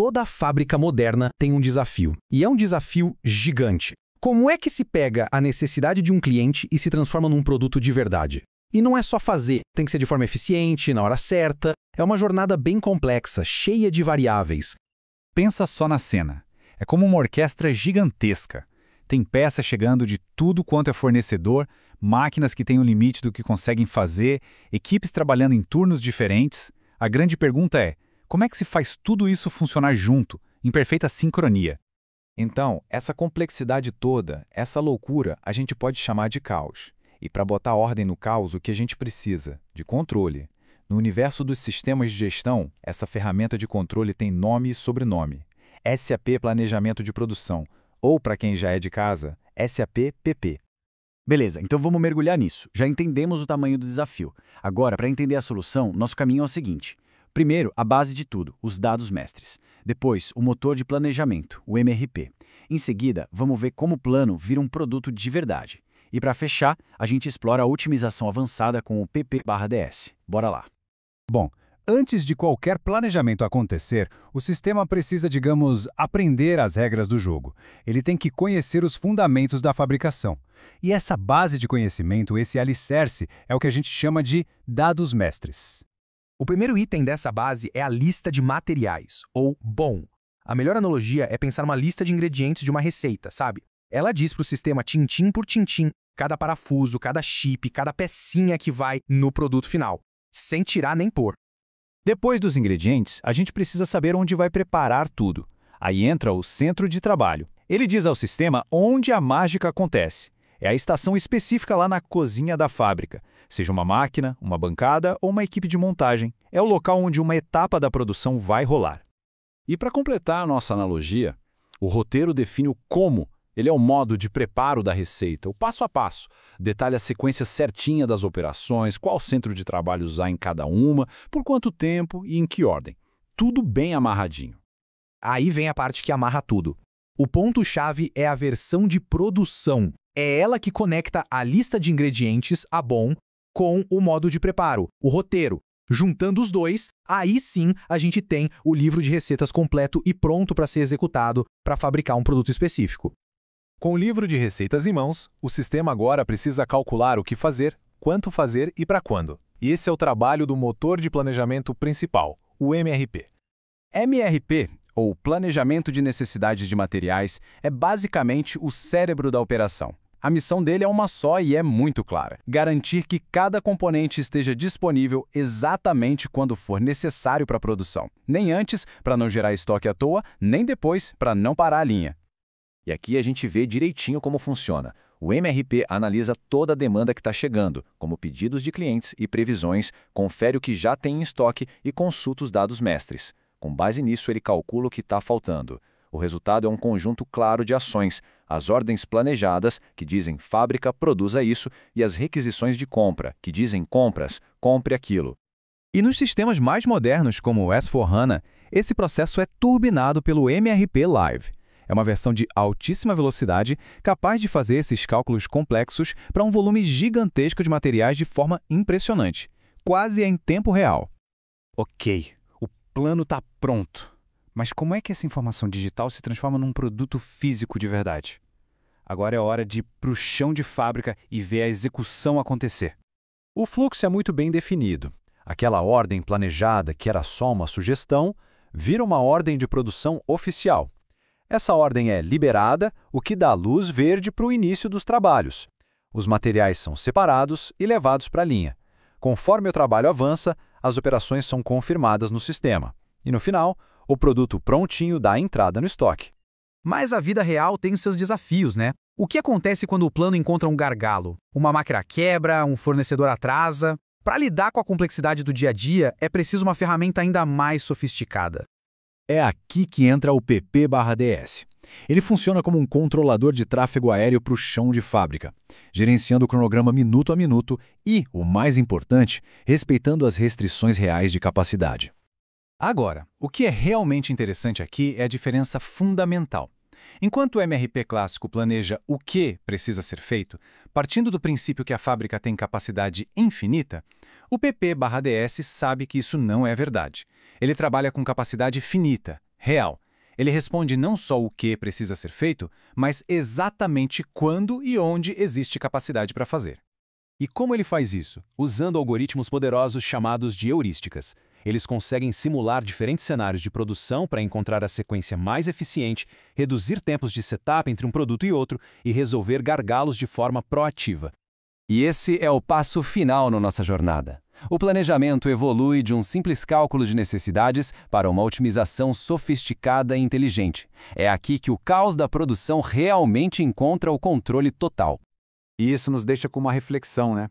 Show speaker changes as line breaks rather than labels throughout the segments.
Toda fábrica moderna tem um desafio, e é um desafio gigante. Como é que se pega a necessidade de um cliente e se transforma num produto de verdade? E não é só fazer, tem que ser de forma eficiente, na hora certa. É uma jornada bem complexa, cheia de variáveis.
Pensa só na cena. É como uma orquestra gigantesca. Tem peças chegando de tudo quanto é fornecedor, máquinas que têm o limite do que conseguem fazer, equipes trabalhando em turnos diferentes. A grande pergunta é, como é que se faz tudo isso funcionar junto, em perfeita sincronia?
Então, essa complexidade toda, essa loucura, a gente pode chamar de caos. E para botar ordem no caos, o que a gente precisa? De controle. No universo dos sistemas de gestão, essa ferramenta de controle tem nome e sobrenome. SAP Planejamento de Produção, ou para quem já é de casa, SAP PP.
Beleza, então vamos mergulhar nisso. Já entendemos o tamanho do desafio. Agora, para entender a solução, nosso caminho é o seguinte. Primeiro, a base de tudo, os dados mestres. Depois, o motor de planejamento, o MRP. Em seguida, vamos ver como o plano vira um produto de verdade. E para fechar, a gente explora a otimização avançada com o PP/DS. Bora lá.
Bom, antes de qualquer planejamento acontecer, o sistema precisa, digamos, aprender as regras do jogo. Ele tem que conhecer os fundamentos da fabricação. E essa base de conhecimento, esse alicerce, é o que a gente chama de dados mestres.
O primeiro item dessa base é a lista de materiais, ou BOM. A melhor analogia é pensar numa lista de ingredientes de uma receita, sabe? Ela diz para o sistema tintim por tintim, cada parafuso, cada chip, cada pecinha que vai no produto final, sem tirar nem pôr.
Depois dos ingredientes, a gente precisa saber onde vai preparar tudo. Aí entra o centro de trabalho. Ele diz ao sistema onde a mágica acontece. É a estação específica lá na cozinha da fábrica. Seja uma máquina, uma bancada ou uma equipe de montagem. É o local onde uma etapa da produção vai rolar.
E para completar a nossa analogia, o roteiro define o como. Ele é o modo de preparo da receita, o passo a passo. Detalha a sequência certinha das operações, qual centro de trabalho usar em cada uma, por quanto tempo e em que ordem. Tudo bem amarradinho.
Aí vem a parte que amarra tudo. O ponto-chave é a versão de produção. É ela que conecta a lista de ingredientes, a BOM, com o modo de preparo, o roteiro. Juntando os dois, aí sim a gente tem o livro de receitas completo e pronto para ser executado para fabricar um produto específico.
Com o livro de receitas em mãos, o sistema agora precisa calcular o que fazer, quanto fazer e para quando. E esse é o trabalho do motor de planejamento principal, o MRP.
MRP, ou Planejamento de Necessidades de Materiais, é basicamente o cérebro da operação. A missão dele é uma só e é muito clara: garantir que cada componente esteja disponível exatamente quando for necessário para a produção. Nem antes, para não gerar estoque à toa, nem depois, para não parar a linha.
E aqui a gente vê direitinho como funciona. O MRP analisa toda a demanda que está chegando, como pedidos de clientes e previsões, confere o que já tem em estoque e consulta os dados mestres. Com base nisso, ele calcula o que está faltando. O resultado é um conjunto claro de ações, as ordens planejadas, que dizem fábrica, produza isso, e as requisições de compra, que dizem compras, compre aquilo.
E nos sistemas mais modernos, como o S/4HANA, esse processo é turbinado pelo MRP Live. É uma versão de altíssima velocidade, capaz de fazer esses cálculos complexos para um volume gigantesco de materiais de forma impressionante, quase em tempo real.
Ok, o plano está pronto. Mas como é que essa informação digital se transforma num produto físico de verdade? Agora é hora de ir para o chão de fábrica e ver a execução acontecer.
O fluxo é muito bem definido. Aquela ordem planejada, que era só uma sugestão, vira uma ordem de produção oficial. Essa ordem é liberada, o que dá luz verde para o início dos trabalhos. Os materiais são separados e levados para a linha. Conforme o trabalho avança, as operações são confirmadas no sistema. E no final, o produto prontinho dá entrada no estoque.
Mas a vida real tem os seus desafios, né? O que acontece quando o plano encontra um gargalo? Uma máquina quebra, um fornecedor atrasa? Para lidar com a complexidade do dia a dia, é preciso uma ferramenta ainda mais sofisticada.
É aqui que entra o PP/DS. Ele funciona como um controlador de tráfego aéreo para o chão de fábrica, gerenciando o cronograma minuto a minuto e, o mais importante, respeitando as restrições reais de capacidade.
Agora, o que é realmente interessante aqui é a diferença fundamental. Enquanto o MRP clássico planeja o que precisa ser feito, partindo do princípio que a fábrica tem capacidade infinita, o PP/DS sabe que isso não é verdade. Ele trabalha com capacidade finita, real. Ele responde não só o que precisa ser feito, mas exatamente quando e onde existe capacidade para fazer.
E como ele faz isso? Usando algoritmos poderosos chamados de heurísticas. Eles conseguem simular diferentes cenários de produção para encontrar a sequência mais eficiente, reduzir tempos de setup entre um produto e outro e resolver gargalos de forma proativa.
E esse é o passo final na nossa jornada. O planejamento evolui de um simples cálculo de necessidades para uma otimização sofisticada e inteligente. É aqui que o caos da produção realmente encontra o controle total.
E isso nos deixa com uma reflexão, né?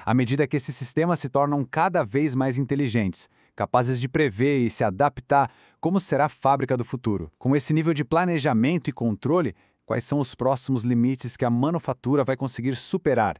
À medida que esses sistemas se tornam cada vez mais inteligentes, capazes de prever e se adaptar, como será a fábrica do futuro? Com esse nível de planejamento e controle, quais são os próximos limites que a manufatura vai conseguir superar?